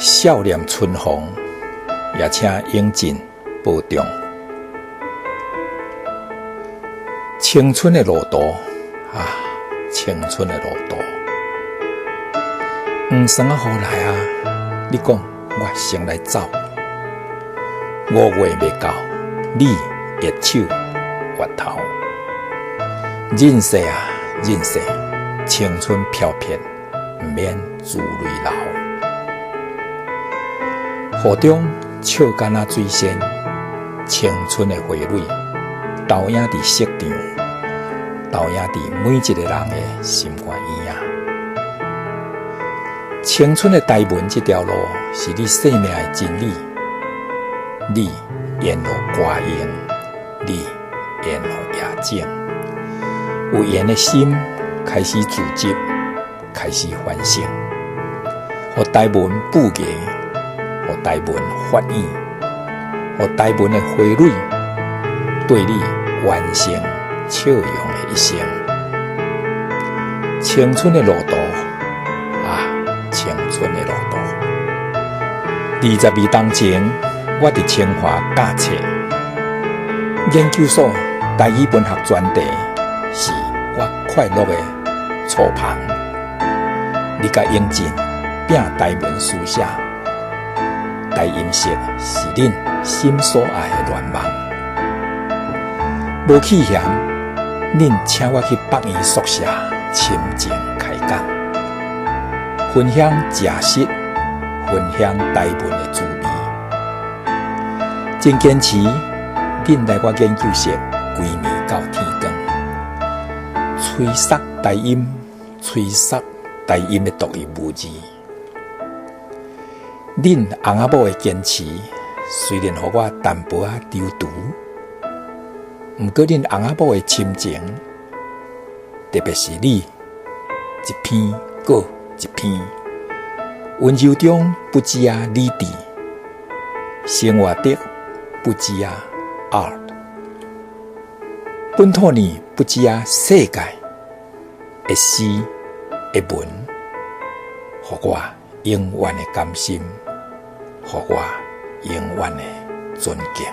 少年春风，也请永进保重。青春的路途啊，青春的路途，黄霜啊，何来啊？你讲我先来走，5月未到，你越手越头。人世啊，人世，青春飘撇，不免自泪流。雨中笑干啊水仙，青春的花蕊，投影伫色场，投影伫每一个人的心肝院啊。青春的台文这条路，是你生命的真理。你沿路歌咏，你沿路夜景，有缘的心开始自责，开始反省，互台文布艺，互台文发意，互台文的花蕊对你完成笑容的一生。青春的路途啊，青春的路途。22年前，我伫清华教册研究所台语文学专题，是我快乐的初旁。你甲英进拼台文书写，台音色是恁心所爱的愿望。无去嫌，恁请我去北医宿舍亲情开讲，分享食食，分享台文的滋味。真坚持，恁来我研究室规暝到天光，吹杀台音，吹杀台音的独一无二。恁翁仔某的坚持，虽然予我淡薄仔丢毒，毋过恁翁仔某的深情，特别是你一篇过一篇，温柔中不止啊理智，生活的不止啊 art， 本土呢不止啊世界的诗的文，予我永远的甘心，予我永远的尊敬。